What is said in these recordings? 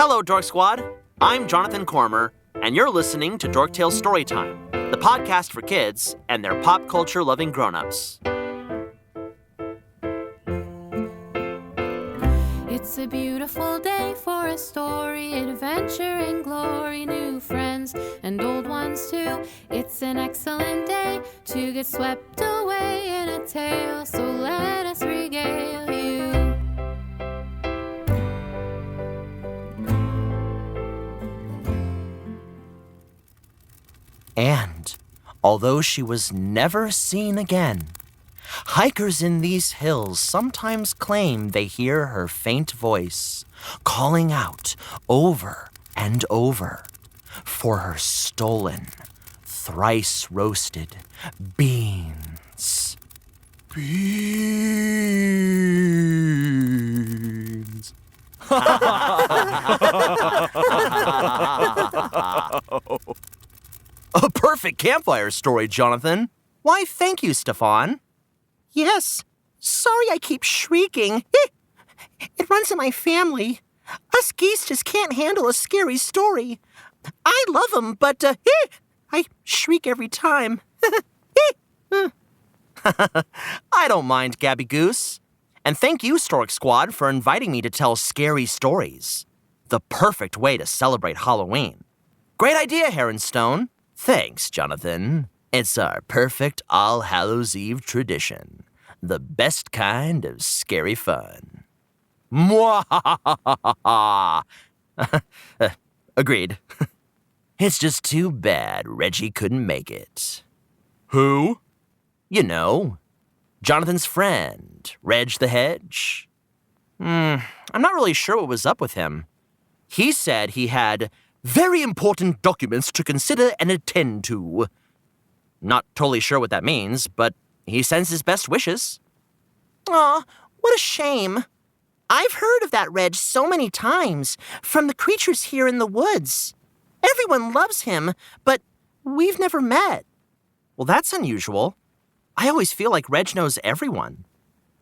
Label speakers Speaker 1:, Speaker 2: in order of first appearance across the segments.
Speaker 1: Hello, Stork Squad. I'm Jonathan Cormer, and you're listening to Dorktales Storytime, the podcast for kids and their pop culture-loving grown-ups.
Speaker 2: It's a beautiful day for a story, adventure and glory, new friends and old ones too. It's an excellent day to get swept away in a tale, so let us regale you.
Speaker 1: And, although she was never seen again, hikers in these hills sometimes claim they hear her faint voice, calling out over and over for her stolen, thrice-roasted beans. Beans. A perfect campfire story, Jonathan. Why, thank you, Stephon.
Speaker 3: Yes. Sorry I keep shrieking. It runs in my family. Us geese just can't handle a scary story. I love them, but I shriek every time.
Speaker 1: I don't mind, Gabby Goose. And thank you, Stork Squad, for inviting me to tell scary stories. The perfect way to celebrate Halloween. Great idea, Heron. Thanks, Jonathan. It's our perfect All Hallows Eve tradition. The best kind of scary fun. Mwahahaha. Agreed. It's just too bad Reggie couldn't make it.
Speaker 4: Who?
Speaker 1: You know, Jonathan's friend, Reg the Hedge. I'm not really sure what was up with him. He said he had very important documents to consider and attend to. Not totally sure what that means, but he sends his best wishes.
Speaker 3: Aw, what a shame. I've heard of that Reg so many times, from the creatures here in the woods. Everyone loves him, but we've never met.
Speaker 1: Well, that's unusual. I always feel like Reg knows everyone.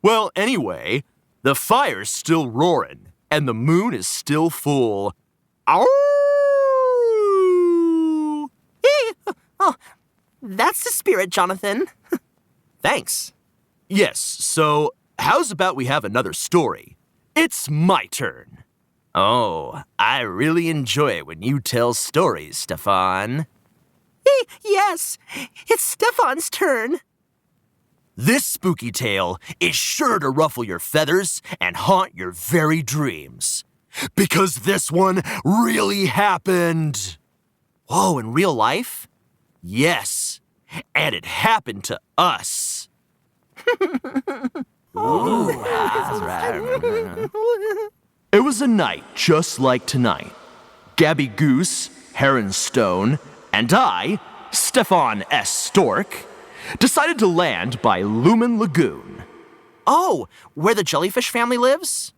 Speaker 4: Well, anyway, the fire's still roaring, and the moon is still full. Ow!
Speaker 3: Oh, that's the spirit, Jonathan.
Speaker 1: Thanks.
Speaker 4: Yes, so how's about we have another story? It's my turn.
Speaker 1: Oh, I really enjoy it when you tell stories, Stephon.
Speaker 3: Yes, it's Stephon's turn.
Speaker 1: This spooky tale is sure to ruffle your feathers and haunt your very dreams.
Speaker 4: Because this one really happened.
Speaker 1: Whoa, in real life?
Speaker 4: Yes, and it happened to us.
Speaker 1: Ooh.
Speaker 4: It was a night just like tonight. Gabby Goose, Heron, and I, Stephon Stork, decided to land by Lumen Lagoon.
Speaker 1: Oh, where the jellyfish family lives?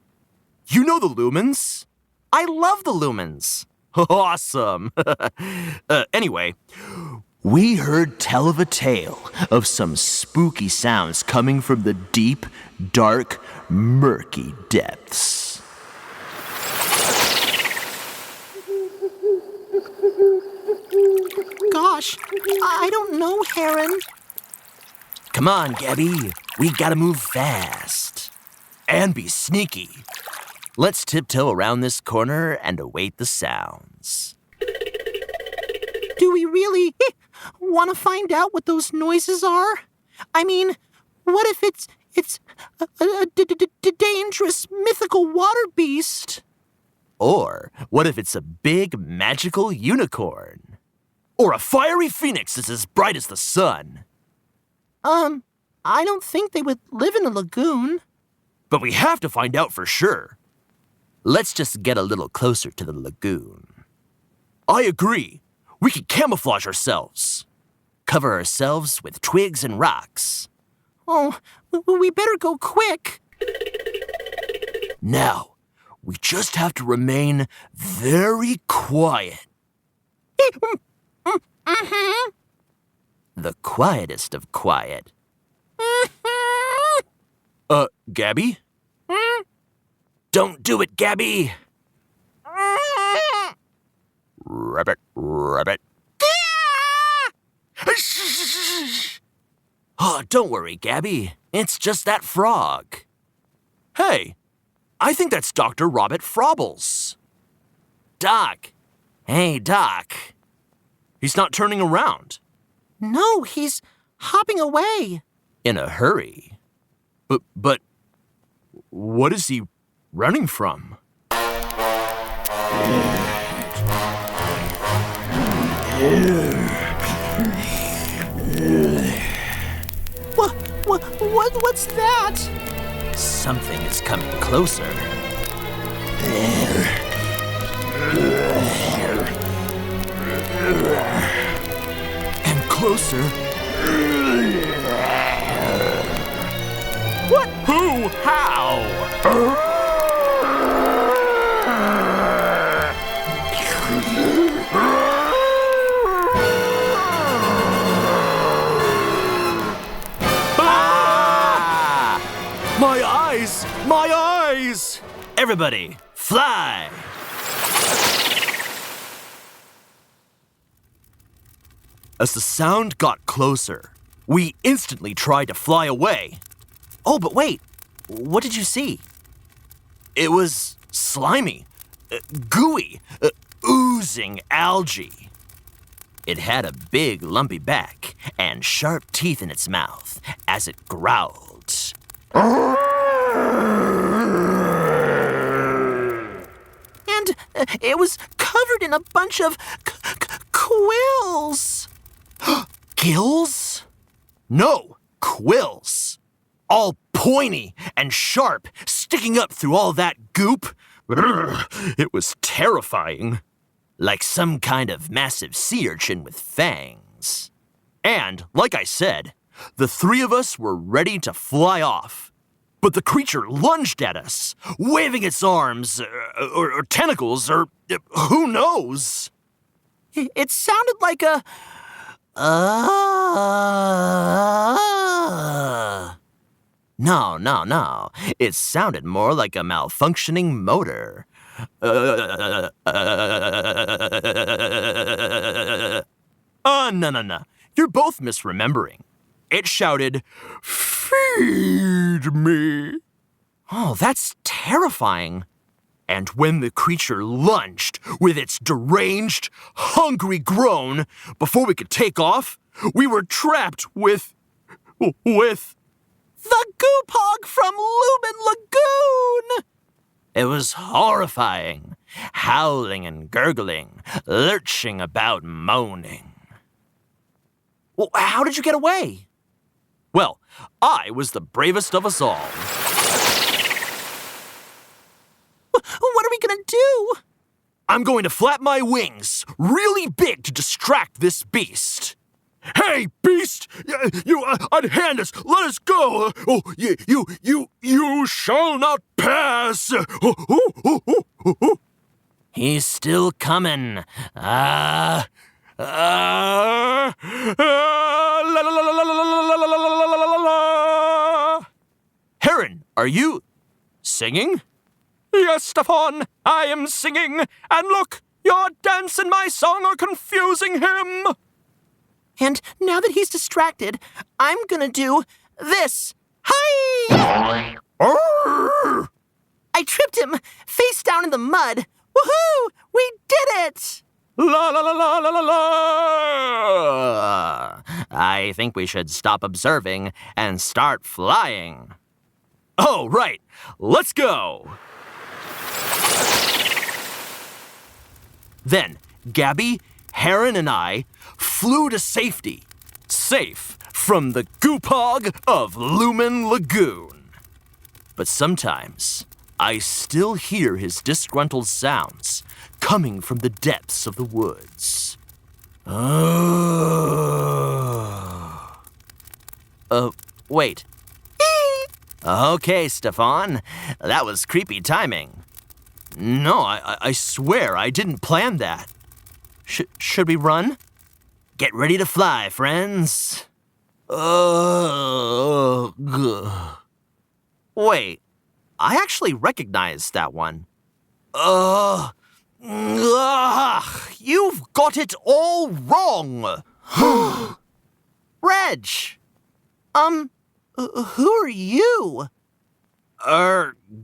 Speaker 4: You know the Lumens?
Speaker 1: I love the Lumens.
Speaker 4: Awesome. Anyway, we heard tell of a tale of some spooky sounds coming from the deep, dark, murky depths.
Speaker 3: Gosh, I don't know, Heron.
Speaker 1: Come on, Gabby. We gotta move fast.
Speaker 4: And be sneaky.
Speaker 1: Let's tiptoe around this corner and await the sounds.
Speaker 3: Do we really want to find out what those noises are? I mean, what if it's a dangerous mythical water beast?
Speaker 1: Or what if it's a big magical unicorn?
Speaker 4: Or a fiery phoenix that's as bright as the sun?
Speaker 3: I don't think they would live in a lagoon.
Speaker 4: But we have to find out for sure.
Speaker 1: Let's just get a little closer to the lagoon.
Speaker 4: I agree. We can camouflage ourselves.
Speaker 1: Cover ourselves with twigs and rocks.
Speaker 3: Oh, we better go quick.
Speaker 4: Now, we just have to remain very quiet.
Speaker 3: Mm-hmm.
Speaker 1: The quietest of quiet.
Speaker 4: Gabby?
Speaker 1: Don't do it, Gabby!
Speaker 4: rabbit, rabbit.
Speaker 1: Oh, don't worry, Gabby. It's just that frog. Hey, I think that's Dr. Robert Frobbles. Doc. Hey, Doc. He's not turning around.
Speaker 3: No, he's hopping away.
Speaker 1: In a hurry. But what is he running from?
Speaker 3: What's that?
Speaker 1: Something is coming closer. And closer.
Speaker 3: What?
Speaker 1: Who? How? Ah! My eyes! My eyes! Everybody, fly! As the sound got closer, we instantly tried to fly away. Oh, but wait. What did you see? It was slimy, gooey, oozing algae. It had a big, lumpy back and sharp teeth in its mouth as it growled.
Speaker 3: And it was covered in a bunch of quills.
Speaker 1: Gills? No, quills. All pointy and sharp, sticking up through all that goop. It was terrifying. Like some kind of massive sea urchin with fangs. And, like I said, the three of us were ready to fly off. But the creature lunged at us, waving its arms, or tentacles, or who knows?
Speaker 3: It sounded like a...
Speaker 1: No. It sounded more like a malfunctioning motor. No. You're both misremembering. It shouted, "Feed me!" Oh, that's terrifying. And when the creature lunged with its deranged, hungry groan, before we could take off, we were trapped with...
Speaker 3: The Goop Hog from Lumen Lagoon!
Speaker 1: It was horrifying, howling and gurgling, lurching about, moaning. Well, how did you get away? Well, I was the bravest of us all.
Speaker 3: What are we gonna do?
Speaker 1: I'm going to flap my wings really big to distract this beast. Hey, beast! You unhand us! Let us go! Oh, you shall not pass! He's still coming. Heron, are you singing? Yes, Stephon, I am singing. And look, your dance and my song are confusing him.
Speaker 3: And now that he's distracted, I'm gonna do this. Hi! I tripped him face down in the mud. Woohoo! We did it!
Speaker 1: La la la la la la la! I think we should stop observing and start flying. Oh, right. Let's go. Then, Gabby, Heron, and I flew to safety, safe from the Goop Hog of Lumen Lagoon. But sometimes, I still hear his disgruntled sounds coming from the depths of the woods. Wait. Okay, Stephon, that was creepy timing. No, I swear I didn't plan that. Should we run? Get ready to fly, friends. Wait, I actually recognize that one. Ugh, you've got it all wrong. Reg.
Speaker 3: Who are you?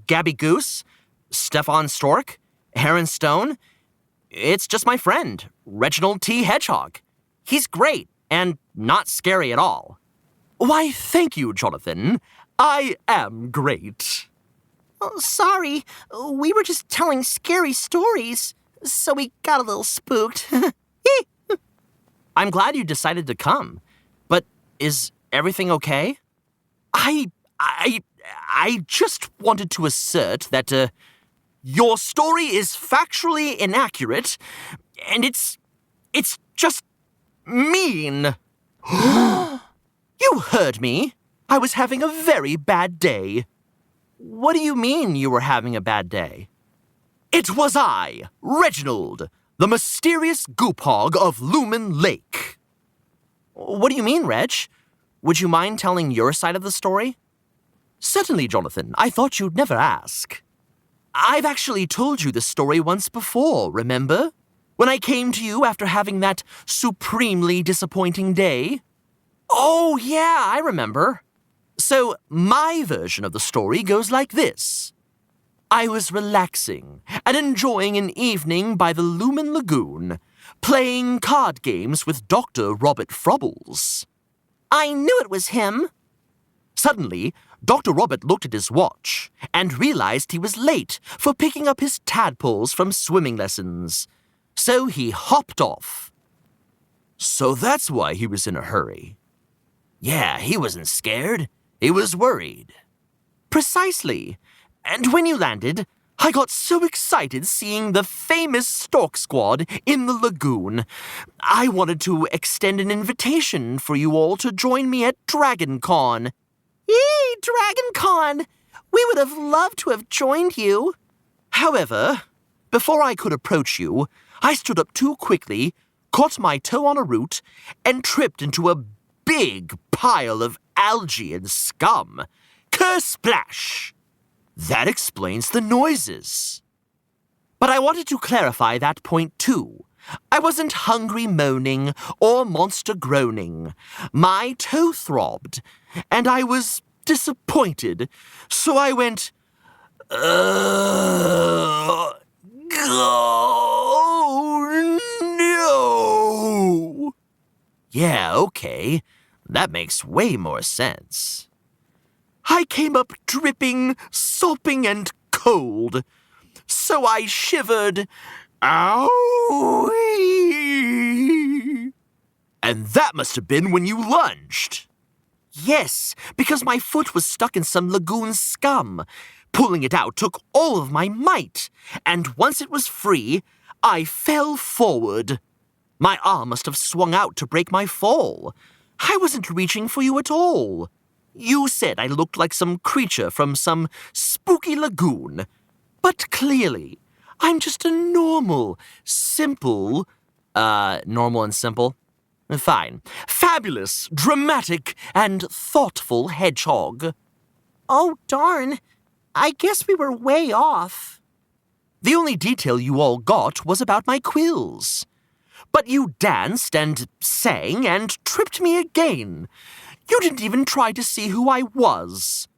Speaker 1: Gabby Goose, Stephon Stork, Heron Stone. It's just my friend, Reginald T. Hedgehog. He's great and not scary at all. Why, thank you, Jonathan. I am great.
Speaker 3: Oh, sorry, we were just telling scary stories, so we got a little spooked.
Speaker 1: I'm glad you decided to come, but is everything okay? I just wanted to assert that, your story is factually inaccurate, and it's just mean. You heard me. I was having a very bad day. What do you mean you were having a bad day? It was I, Reginald, the mysterious Goop Hog of Lumen Lake. What do you mean, Reg? Would you mind telling your side of the story? Certainly, Jonathan. I thought you'd never ask. I've actually told you this story once before, remember? When I came to you after having that supremely disappointing day? Oh, yeah, I remember. So, my version of the story goes like this. I was relaxing and enjoying an evening by the Lumen Lagoon, playing card games with Dr. Robert Frubbles.
Speaker 3: I knew it was him.
Speaker 1: Suddenly, Dr. Robert looked at his watch and realized he was late for picking up his tadpoles from swimming lessons. So he hopped off. So that's why he was in a hurry. Yeah, he wasn't scared. He was worried. Precisely. And when you landed, I got so excited seeing the famous Stork Squad in the lagoon. I wanted to extend an invitation for you all to join me at DragonCon.
Speaker 3: Yay, DragonCon! We would have loved to have joined you.
Speaker 1: However, before I could approach you, I stood up too quickly, caught my toe on a root, and tripped into a big pile of algae and scum. Kersplash! That explains the noises. But I wanted to clarify that point too. I wasn't hungry moaning or monster groaning. My toe throbbed, and I was disappointed, so I went, oh, no. Yeah, okay. That makes way more sense. I came up dripping, sopping, and cold. So I shivered. Owie! And that must have been when you lunged. Yes, because my foot was stuck in some lagoon scum. Pulling it out took all of my might, and once it was free, I fell forward. My arm must have swung out to break my fall. I wasn't reaching for you at all. You said I looked like some creature from some spooky lagoon. But clearly, I'm just a normal, simple, normal and simple? Fine. Fabulous, dramatic, and thoughtful hedgehog.
Speaker 3: Oh, darn. I guess we were way off.
Speaker 1: The only detail you all got was about my quills. But you danced and sang and tripped me again. You didn't even try to see who I was.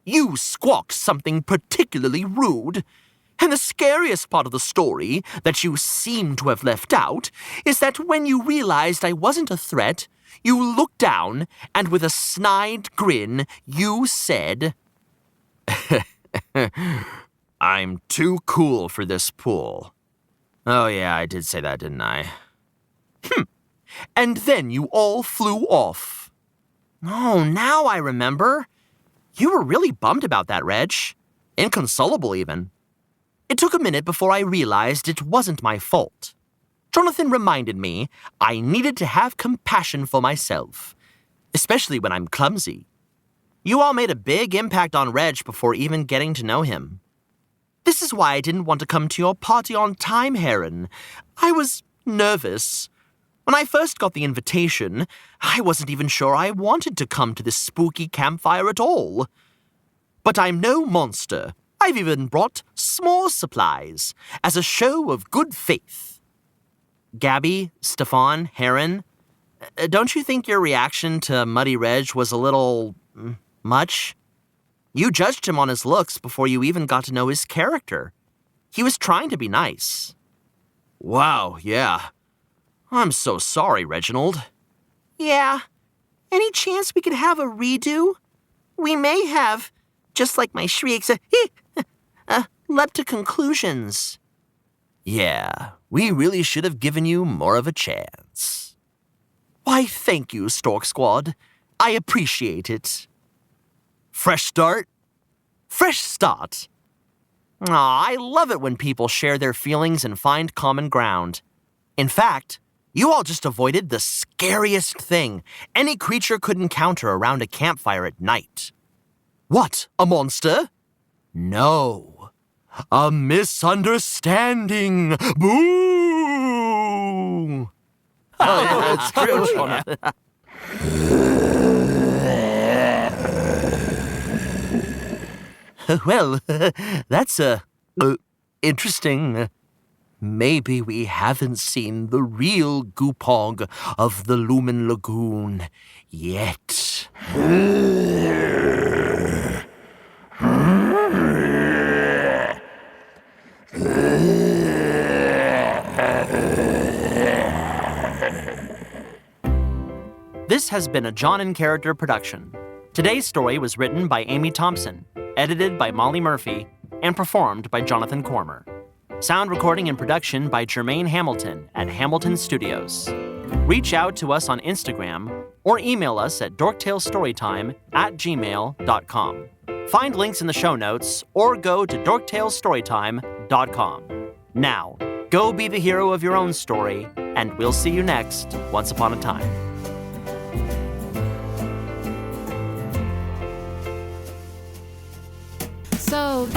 Speaker 1: You squawked something particularly rude. And the scariest part of the story that you seem to have left out is that when you realized I wasn't a threat, you looked down and with a snide grin, you said, I'm too cool for this pool. Oh yeah, I did say that, didn't I? And then you all flew off. Oh, now I remember. You were really bummed about that, Reg. Inconsolable, even. It took a minute before I realized it wasn't my fault. Jonathan reminded me I needed to have compassion for myself, especially when I'm clumsy. You all made a big impact on Reg before even getting to know him. This is why I didn't want to come to your party on time, Heron. I was nervous. When I first got the invitation, I wasn't even sure I wanted to come to this spooky campfire at all. But I'm no monster. I've even brought small supplies as a show of good faith. Gabby, Stephon, Heron, don't you think your reaction to Muddy Reg was a little much? You judged him on his looks before you even got to know his character. He was trying to be nice. Wow, yeah. I'm so sorry, Reginald.
Speaker 3: Yeah. Any chance we could have a redo? We may have, just like my shrieks, leapt to conclusions.
Speaker 1: Yeah, we really should have given you more of a chance. Why, thank you, Stork Squad. I appreciate it. Fresh start? Fresh start. Aw, I love it when people share their feelings and find common ground. In fact, you all just avoided the scariest thing any creature could encounter around a campfire at night. What, a monster? No. A misunderstanding. Boo! Oh, yeah, it's true, Jonah. Well, that's interesting. Maybe we haven't seen the real Goop Hog of the Lumen Lagoon yet. This has been a John and Character production. Today's story was written by Amy Thompson, edited by Molly Murphy, and performed by Jonathan Cormer. Sound recording and production by Jermaine Hamilton at Hamilton Studios. Reach out to us on Instagram or email us at dorktalestorytime@gmail.com. Find links in the show notes or go to dorktalestorytime.com. Now, go be the hero of your own story, and we'll see you next Once Upon a Time.
Speaker 2: So